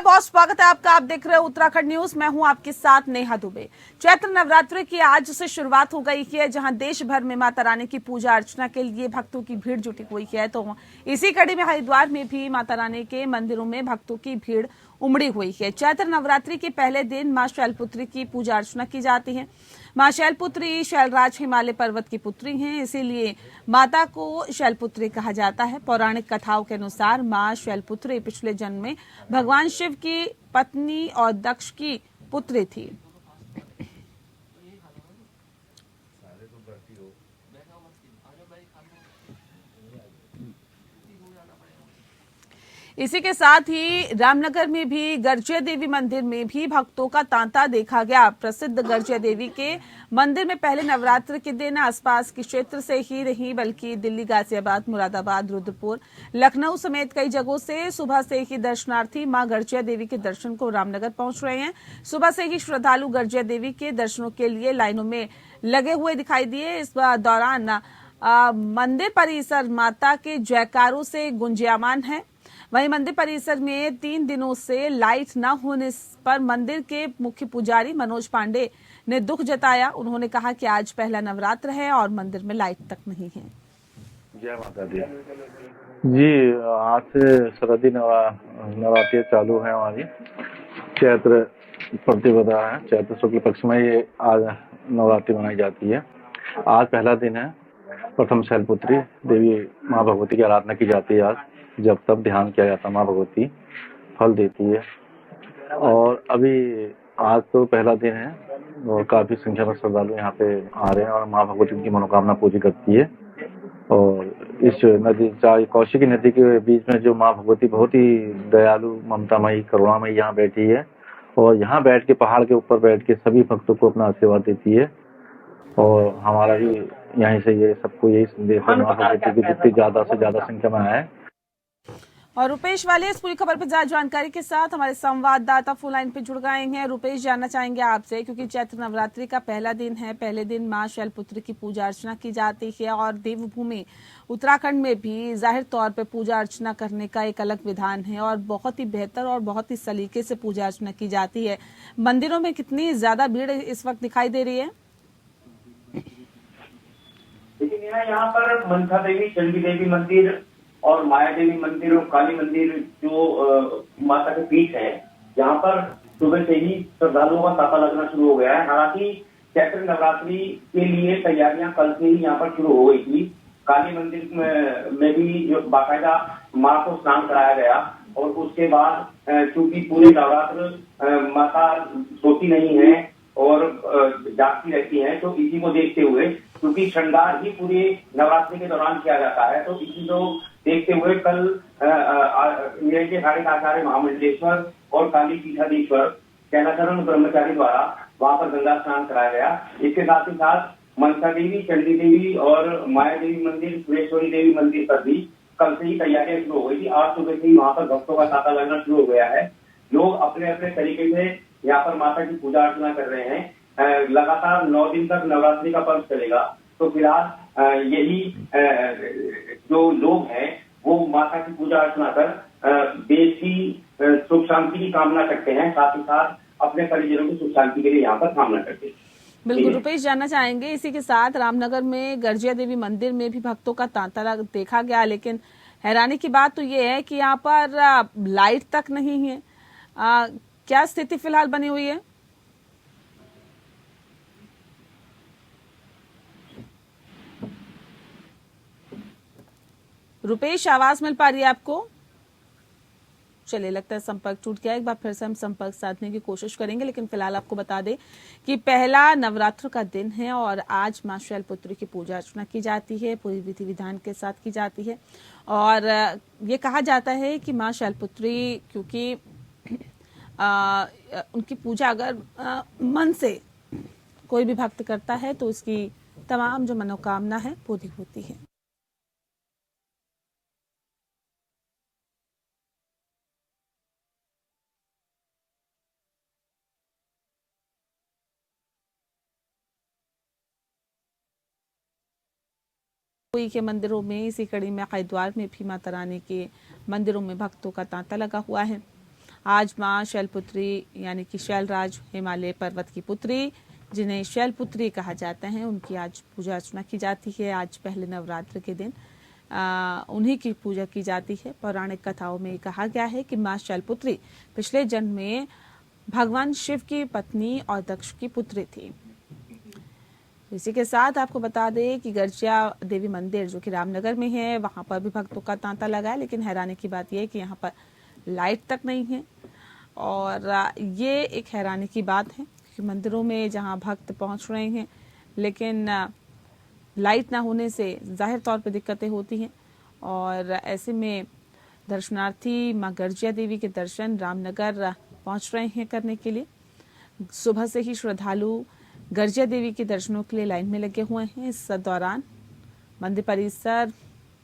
बहुत स्वागत है आपका। आप देख रहे हो उत्तराखंड न्यूज। मैं हूं आपके साथ नेहा दुबे। चैत्र नवरात्रि की आज से शुरुआत हो गई है, जहां देश भर में माता रानी की पूजा अर्चना के लिए भक्तों की भीड़ जुटी हुई है। तो इसी कड़ी में हरिद्वार में भी माता रानी के मंदिरों में भक्तों की भीड़ उमड़ी हुई है। चैत्र नवरात्रि के पहले दिन मां शैलपुत्री की पूजा अर्चना की जाती है। मां शैलपुत्री शैलराज हिमालय पर्वत की पुत्री हैं, इसीलिए माता को शैलपुत्री कहा जाता है। पौराणिक कथाओं के अनुसार मां शैलपुत्री पिछले जन्म में भगवान शिव की पत्नी और दक्ष की पुत्री थी। इसी के साथ ही रामनगर में भी गर्जिया देवी मंदिर में भी भक्तों का तांता देखा गया। प्रसिद्ध गर्जिया देवी के मंदिर में पहले नवरात्र के दिन आसपास के क्षेत्र से ही नहीं बल्कि दिल्ली, गाजियाबाद, मुरादाबाद, रुद्रपुर, लखनऊ समेत कई जगहों से सुबह से ही दर्शनार्थी मां गर्जिया देवी के दर्शन को रामनगर पहुंच रहे हैं। सुबह से ही श्रद्धालु गर्जिया देवी के दर्शनों के लिए लाइनों में लगे हुए दिखाई दिए। इस दौरान मंदिर परिसर माता के जयकारों से गुंजायमान है। वहीं मंदिर परिसर में 3 दिनों से लाइट न होने पर मंदिर के मुख्य पुजारी मनोज पांडे ने दुख जताया। उन्होंने कहा कि आज पहला नवरात्र है और मंदिर में लाइट तक नहीं है। जय माता दी जी। आज से सरदी नवरात्रि चालू है। हमारी चैत्र प्रतिपदा है, चैत्र शुक्ल पक्ष में ये आज नवरात्रि मनाई जाती है। आज पहला दिन है। प्रथम शैलपुत्री देवी माँ भगवती की आराधना की जाती है। आज जब तब ध्यान किया जाता है, माँ भगवती फल देती है। और अभी आज तो पहला दिन है और काफी संख्या में श्रद्धालु यहाँ पे आ रहे हैं और माँ भगवती की मनोकामना पूरी करती है। और इस नदी कौशिकी नदी के बीच में जो माँ भगवती बहुत ही दयालु, ममतामयी, करुणामयी यहाँ बैठी है और यहाँ बैठ के पहाड़ के ऊपर बैठ के सभी भक्तों को अपना आशीर्वाद देती है। और हमारा भी यहीं से ये सबको यही संदेश है, माँ भगवती की जितनी ज्यादा से ज्यादा संख्या में आए। और रुपेश वाले इस पूरी खबर पर ज्यादा जानकारी के साथ हमारे संवाददाता फोन लाइन पे जुड़ गए हैं। रुपेश, जानना चाहेंगे आपसे, क्योंकि चैत्र नवरात्रि का पहला दिन है, पहले दिन मां शैलपुत्री की पूजा अर्चना की जाती है और देवभूमि उत्तराखंड में भी जाहिर तौर पे पूजा अर्चना करने का एक अलग विधान है और बहुत ही बेहतर और बहुत ही सलीके से पूजा अर्चना की जाती है। मंदिरों में कितनी ज्यादा भीड़ इस वक्त दिखाई दे रही है? लेकिन यहाँ पर मनसा देवी, चंडी देवी मंदिर और माया देवी मंदिर और काली मंदिर जो माता के पीठ है, यहाँ पर सुबह से ही श्रद्धालुओं का तांता लगना शुरू हो गया है। हालांकि चैत्र नवरात्रि के लिए तैयारियां कल से ही यहाँ पर शुरू हो गई थी। काली मंदिर में भी जो बाकायदा माँ को स्नान कराया गया और उसके बाद चूंकि पूरे नवरात्र माता सोती नहीं है और जागती रहती है, तो इसी को देखते हुए, क्योंकि श्रृंगार ही पूरे नवरात्रि के दौरान किया जाता है, तो इसी को देखते हुए कल के साढ़े आचार्य महामंडलेश्वर और काली पीठाधीश्वर कैलाशरण ब्रह्मचारी द्वारा वहां पर गंगा स्नान कराया गया। इसके साथ ही साथ मनसा देवी, चंडी देवी और माया देवी मंदिर, सुरेश्वरी देवी मंदिर पर भी कल से ही तैयारियां शुरू हो गई थी। आज सुबह से ही वहां पर भक्तों का तांता लगना शुरू हो गया है। लोग अपने अपने तरीके से यहाँ पर माता की पूजा अर्चना कर रहे हैं। लगातार 9 दिन तक नवरात्रि का पर्व चलेगा। तो फिलहाल यही जो लोग हैं वो माता की पूजा अर्चना कर देश की सुख शांति की कामना करते हैं, साथ ही साथ अपने परिजनों की सुख शांति के लिए यहाँ पर कामना करते हैं। बिल्कुल रुपेश, जानना चाहेंगे इसी के साथ रामनगर में गर्जिया देवी मंदिर में भी भक्तों का तांता देखा गया, लेकिन हैरानी की बात तो ये है कि यहाँ पर लाइट तक नहीं है। क्या स्थिति फिलहाल बनी हुई है? रुपेश, आवाज मिल पा रही है आपको? चलिए, लगता है संपर्क टूट गया। एक बार फिर से हम संपर्क साधने की कोशिश करेंगे, लेकिन फिलहाल आपको बता दें कि पहला नवरात्र का दिन है और आज मां शैलपुत्री की पूजा अर्चना की जाती है, पूरी विधि विधान के साथ की जाती है। और ये कहा जाता है कि मां शैलपुत्री, क्योंकि उनकी पूजा अगर मन से कोई भी भक्त करता है तो उसकी तमाम जो मनोकामना है पूरी होती है। कोई के मंदिरों में, इसी कड़ी में हरिद्वार में भी माता रानी के मंदिरों में भक्तों का तांता लगा हुआ है। आज मां शैलपुत्री यानी कि शैलराज हिमालय पर्वत की पुत्री, जिन्हें शैलपुत्री कहा जाता है, उनकी आज पूजा अर्चना की जाती है। आज पहले नवरात्र के दिन उन्हीं की पूजा की जाती है। पौराणिक कथाओं में कहा गया है कि मां शैलपुत्री पिछले जन्म में भगवान शिव की पत्नी और दक्ष की पुत्री थी। इसी के साथ आपको बता दें कि गर्जिया देवी मंदिर जो कि रामनगर में है, वहां पर भी भक्तों का तांता लगा है। लेकिन हैरानी की बात यह है कि यहाँ पर लाइट तक नहीं है, और ये एक हैरानी की बात है कि मंदिरों में जहां भक्त पहुंच रहे हैं, लेकिन लाइट ना होने से जाहिर तौर पर दिक्कतें होती हैं। और ऐसे में दर्शनार्थी मां गर्जिया देवी के दर्शन रामनगर पहुंच रहे हैं करने के लिए। सुबह से ही श्रद्धालु गर्जिया देवी के दर्शनों के लिए लाइन में लगे हुए हैं। इस दौरान मंदिर परिसर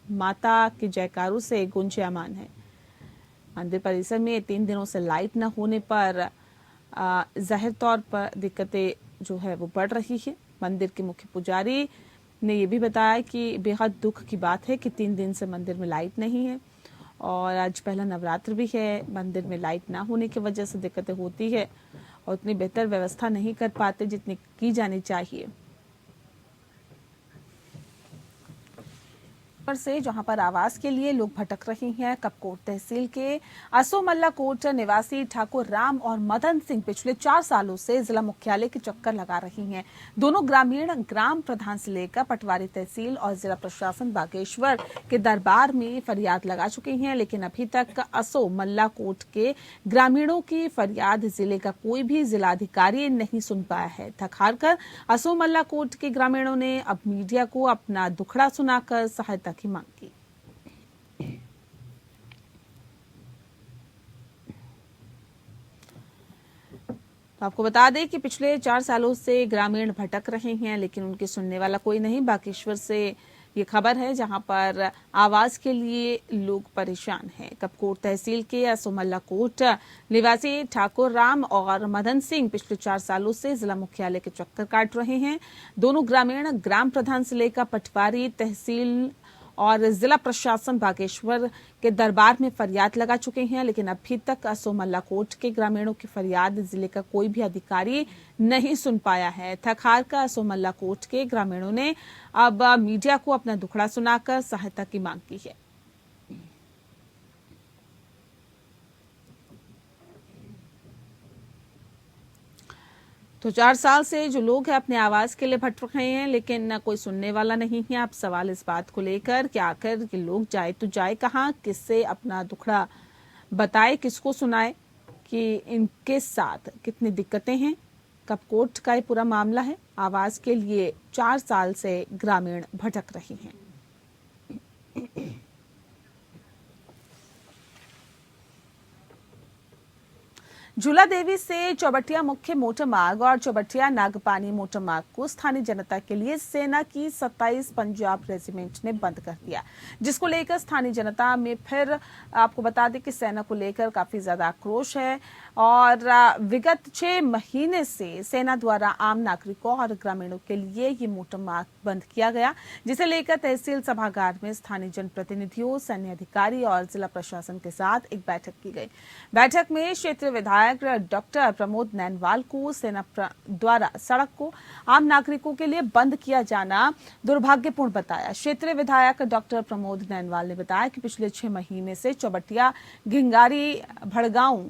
माता के जयकारों से गुंजायमान है। मंदिर परिसर में 3 दिनों से लाइट न होने पर जाहिर तौर पर दिक्कतें जो है वो बढ़ रही है। मंदिर के मुख्य पुजारी ने यह भी बताया कि बेहद दुख की बात है कि 3 दिन से मंदिर में लाइट नहीं है, और आज पहला नवरात्र भी है। मंदिर में लाइट ना होने की वजह से दिक्कतें होती है और उतनी बेहतर व्यवस्था नहीं कर पाते जितनी की जानी चाहिए। से जहां पर आवास के लिए लोग भटक रहे हैं। कपकोट तहसील के असोमल्ला कोट निवासी ठाकुर राम और मदन सिंह पिछले 4 सालों से जिला मुख्यालय के चक्कर लगा रही हैं। दोनों ग्रामीण ग्राम प्रधान से लेकर पटवारी तहसील और जिला प्रशासन बागेश्वर के दरबार में फरियाद लगा चुके हैं, लेकिन अभी तक असोमल्ला कोट के ग्रामीणों की फरियाद जिले का कोई भी जिलाधिकारी नहीं सुन पाया है। थक हार कर असोमल्ला कोट के ग्रामीणों ने अब मीडिया को अपना दुखड़ा सुनाकर सहायता की मांग की। तो आपको बता दें कि पिछले 4 सालों से ग्रामीण भटक रहे हैं, लेकिन उनकी सुनने वाला कोई नहीं। बागेश्वर से ये खबर है जहां पर आवास के लिए लोग परेशान हैं। कपकोट तहसील के असोमल्ला कोट निवासी ठाकुर राम और मदन सिंह पिछले 4 सालों से जिला मुख्यालय के चक्कर काट रहे हैं। दोनों ग्रामीण ग्राम प्रधान से लेकर पटवारी तहसील और जिला प्रशासन बागेश्वर के दरबार में फरियाद लगा चुके हैं, लेकिन अभी तक असोमल्ला कोट के ग्रामीणों की फरियाद जिले का कोई भी अधिकारी नहीं सुन पाया है। थक हार कर असोमल्ला कोट के ग्रामीणों ने अब मीडिया को अपना दुखड़ा सुनाकर सहायता की मांग की है। तो 4 साल से जो लोग हैं अपने आवास के लिए भटक रहे हैं, लेकिन कोई सुनने वाला नहीं है। अब सवाल इस बात को लेकर कि आखिर ये लोग जाए तो जाए कहाँ, किससे अपना दुखड़ा बताए, किसको सुनाए कि इनके साथ कितनी दिक्कतें हैं। कपकोट का ये पूरा मामला है। आवास के लिए 4 साल से ग्रामीण भटक रहे हैं। झूला देवी से चौबटिया मुख्य मोटर मार्ग और चौबटिया नागपानी मोटर मार्ग को स्थानीय जनता के लिए सेना की 27 पंजाब रेजिमेंट ने बंद कर दिया, जिसको लेकर स्थानीय जनता में फिर आपको बता दें कि सेना को लेकर काफी ज्यादा आक्रोश है। और विगत 6 महीने से सेना द्वारा आम नागरिकों और ग्रामीणों के लिए ये मोटर मार्ग बंद किया गया, जिसे लेकर तहसील सभागार में स्थानीय जनप्रतिनिधियों, सैन्य अधिकारी और जिला प्रशासन के साथ एक बैठक की गई। बैठक में क्षेत्रीय विधायक डॉक्टर प्रमोद नैनवाल को सेना द्वारा सड़क को आम नागरिकों के लिए बंद किया जाना दुर्भाग्यपूर्ण बताया। क्षेत्रीय विधायक डॉक्टर प्रमोद नैनवाल ने बताया कि पिछले 6 महीने से चौबटिया, घिंगारी, भड़गांव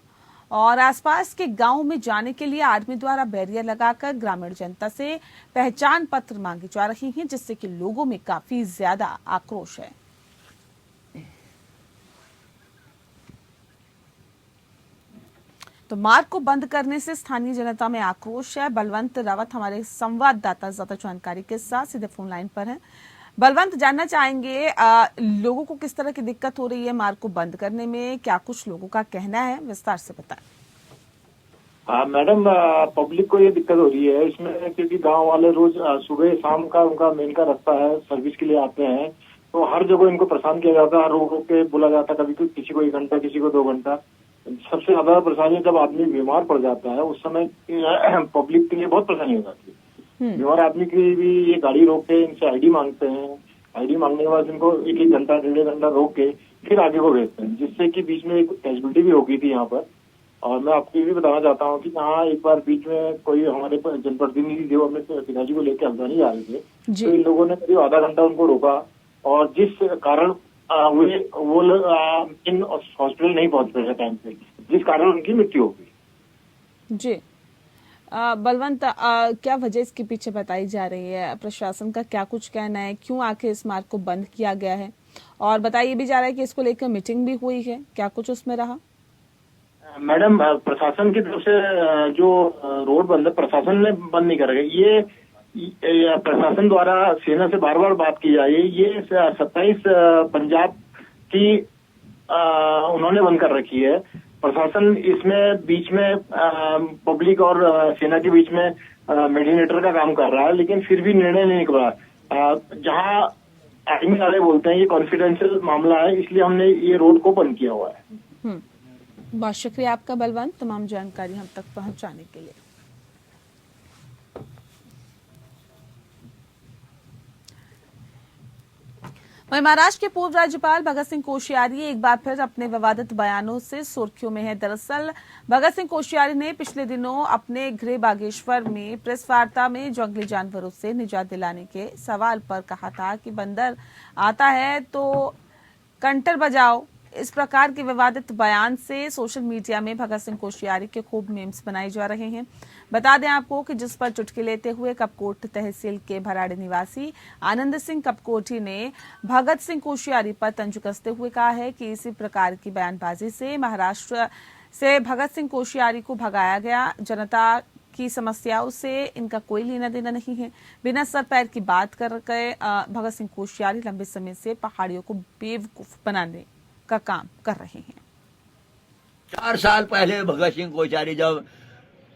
और आसपास के गांव में जाने के लिए आर्मी द्वारा बैरियर लगाकर ग्रामीण जनता से पहचान पत्र मांगे जा रहे हैं, जिससे कि लोगों में काफी ज्यादा आक्रोश है। तो मार्ग को बंद करने से स्थानीय जनता में आक्रोश है। बलवंत रावत हमारे संवाददाता ज्यादा जानकारी के साथ सीधे फोन लाइन पर हैं। बलवंत, जानना चाहेंगे लोगों को किस तरह की दिक्कत हो रही है मार्ग को बंद करने में, क्या कुछ लोगों का कहना है, विस्तार से बताएं। हाँ मैडम, पब्लिक को ये दिक्कत हो रही है इसमें, क्योंकि गांव वाले रोज सुबह शाम का उनका मेन का रास्ता है, सर्विस के लिए आते हैं, तो हर जगह इनको परेशान किया जाता है, हर रोक के बोला जाता है, कभी किसी को 1 घंटा, किसी को 2 घंटा। सबसे ज्यादा परेशानी जब आदमी बीमार पड़ जाता है उस समय पब्लिक के लिए बहुत परेशानी हो जाती है। बीमार आदमी की भी ये गाड़ी रोक के इनसे आईडी मांगते हैं, आईडी मांगने के बाद इनको 1-1 घंटा 1.5 घंटा रोक के फिर आगे को भेजते हैं, जिससे कि बीच में एक कैजुअलिटी भी हो गई थी यहाँ पर। और मैं आपको ये भी बताना चाहता हूँ कि यहाँ एक बार बीच में कोई हमारे जनप्रतिनिधि थे, वो अपने पिताजी को लेकर हल्द्वानी जा रहे थे, तो इन लोगों ने करीब आधा घंटा उनको रोका और जिस कारण वो लोग इन हॉस्पिटल नहीं पहुंच पाए टाइम पे, जिस कारण उनकी मृत्यु हो गई। जी बलवंत, क्या वजह इसके पीछे बताई जा रही है? प्रशासन का क्या कुछ कहना है? क्यों आखिर इस मार्ग को बंद किया गया है? और बताइए भी जा रहा है कि इसको लेकर मीटिंग भी हुई है, क्या कुछ उसमें रहा? मैडम, प्रशासन की तरफ से जो रोड बंद है, प्रशासन ने बंद नहीं करेगा। ये प्रशासन द्वारा सेना से बार बार बात की जा रही है। ये 27 पंजाब की उन्होंने बंद कर रखी है। प्रशासन इसमें बीच में पब्लिक और सेना के बीच में मीडिएटर का काम कर रहा है, लेकिन फिर भी निर्णय नहीं निकला। जहां आर्मी वाले बोलते हैं ये कॉन्फिडेंशियल मामला है, इसलिए हमने ये रोड को बंद किया हुआ है। बहुत शुक्रिया आपका बलवंत, तमाम जानकारी हम तक पहुंचाने के लिए। वहीं महाराष्ट्र के पूर्व राज्यपाल भगत सिंह कोश्यारी एक बार फिर अपने विवादित बयानों से सुर्खियों में है। दरअसल भगत सिंह कोश्यारी ने पिछले दिनों अपने गृह बागेश्वर में प्रेस वार्ता में जंगली जानवरों से निजात दिलाने के सवाल पर कहा था कि बंदर आता है तो कंटर बजाओ। इस प्रकार के विवादित बयान से सोशल मीडिया में भगत सिंह कोश्यारी के खूब मीम्स बनाए जा रहे हैं। बता दें आपको कि जिस पर चुटकी लेते हुए कपकोट तहसील के भराड़े निवासी आनंद सिंह कपकोटी ने भगत सिंह कोश्यारी पर तंज कसते हुए कहा है कि इसी प्रकार की बयानबाजी से महाराष्ट्र से भगत सिंह कोश्यारी को भगाया गया। जनता की समस्याओं से इनका कोई लेना देना नहीं है। बिना सर पैर की बात कर गए भगत सिंह कोश्यारी लंबे समय से पहाड़ियों को बेवकूफ बनाने का काम कर रहे हैं। 4 साल पहले भगत सिंह कोश्यारी जब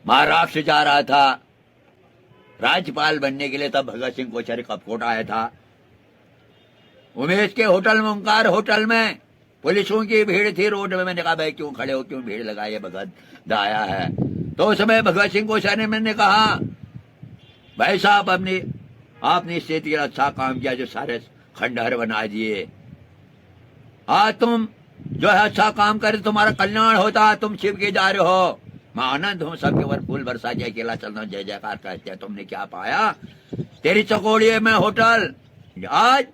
महाराष्ट्र जा रहा था राज्यपाल बनने के लिए, तब भगत सिंह कोश्यारी कपकोट आया था। उमेश के होटल में, ओंकार होटल में पुलिसों की भीड़ थी रोड में। मैंने कहा भाई क्यों खड़े हो, क्यों भीड़ लगाई है, भगत आया है। तो उस समय भगत सिंह कोश्यारी मैंने कहा भाई साहब आपने इस स्थिति का अच्छा काम किया जो सारे खंडहर बना दिए। हाँ, तुम जो है अच्छा काम करे तुम्हारा कल्याण होता, तुम शिव के जा रहे हो। मैं आनंद हूँ, सबके ऊपर फूल बरसा के अकेला चलना, जय जयकार कहते हैं। तुमने क्या पाया? तेरी चकोड़िए में होटल। आज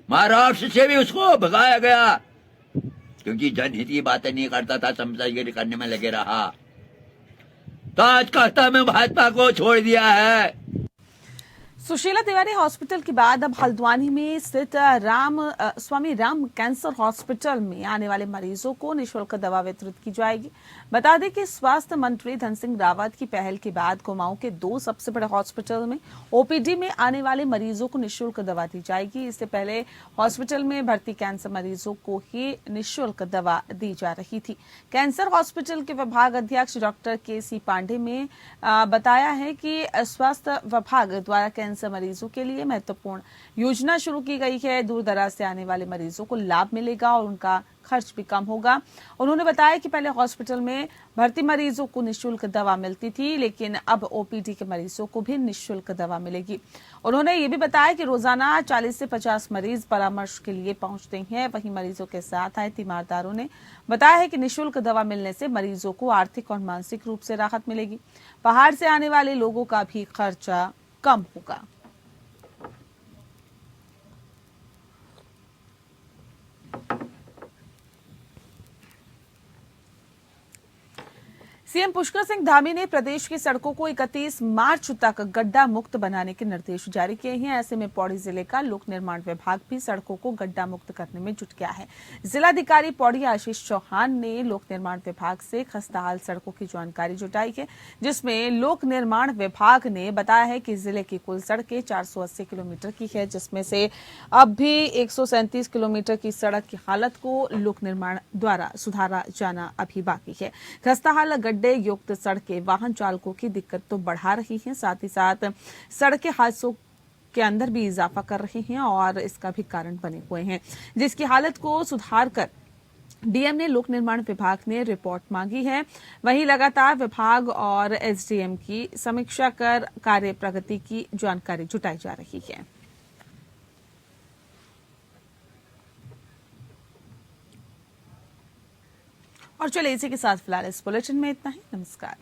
महाराष्ट्र से भी उसको भगाया गया क्योंकि जनहित की बातें नहीं करता था, समझदारी करने में लगे रहा। तो आज कहता मैं भाजपा को छोड़ दिया है। सुशीला तिवारी हॉस्पिटल के बाद अब हल्द्वानी में स्थित स्वामी राम कैंसर हॉस्पिटल में आने वाले मरीजों को निःशुल्क दवा वितरित की जाएगी। बता दें कि स्वास्थ्य मंत्री धन सिंह रावत की पहल के बाद कुमाऊं के 2 सबसे बड़े हॉस्पिटल में ओपीडी में आने वाले मरीजों को निःशुल्क दवा दी जाएगी। इससे पहले हॉस्पिटल में भर्ती कैंसर मरीजों को ही निःशुल्क दवा दी जा रही थी। कैंसर हॉस्पिटल के विभाग अध्यक्ष डॉक्टर के.सी. पांडे ने बताया है कि स्वास्थ्य विभाग द्वारा कैंसर मरीजों के लिए महत्वपूर्ण योजना शुरू की गई है। दूर दराज से आने वाले मरीजों को लाभ मिलेगा और उनका खर्च भी कम होगा। उन्होंने बताया कि पहले हॉस्पिटल में भर्ती मरीजों को निःशुल्क दवा मिलती थी, लेकिन अब ओपीडी के मरीजों को भी निःशुल्क दवा मिलेगी। उन्होंने ये भी बताया कि रोजाना 40 से 50 मरीज परामर्श के लिए पहुंचते हैं। वहीं मरीजों के साथ आए तीमारदारों ने बताया है कि निःशुल्क दवा मिलने से मरीजों को आर्थिक और मानसिक रूप से राहत मिलेगी। पहाड़ से आने वाले लोगों का भी खर्चा कम होगा। सीएम पुष्कर सिंह धामी ने प्रदेश की सड़कों को 31 मार्च तक गड्ढा मुक्त बनाने के निर्देश जारी किए हैं। ऐसे में पौड़ी जिले का लोक निर्माण विभाग भी सड़कों को गड्ढा मुक्त करने में जुट गया है। जिलाधिकारी पौड़ी आशीष चौहान ने लोक निर्माण विभाग से खस्ताहाल सड़कों की जानकारी जुटाई है, जिसमें लोक निर्माण विभाग ने बताया है कि जिले की कुल सड़कें 480 किलोमीटर की है, जिसमें से अब भी 137 किलोमीटर की सड़क की हालत को लोक निर्माण द्वारा सुधारा जाना अभी बाकी है। खस्ताहाल गड्ढे युक्त सड़कें वाहन चालकों की दिक्कत तो बढ़ा रही हैं, साथ ही साथ सड़कें हादसों के अंदर भी इजाफा कर रही हैं और इसका भी कारण बने हुए हैं, जिसकी हालत को सुधार कर डीएम ने लोक निर्माण विभाग ने रिपोर्ट मांगी है। वहीं लगातार विभाग और एसडीएम की समीक्षा कर कार्य प्रगति की जानकारी जुटाई जा रही है। और चलिए इसी के साथ फिलहाल इस बुलेटिन में इतना ही। नमस्कार।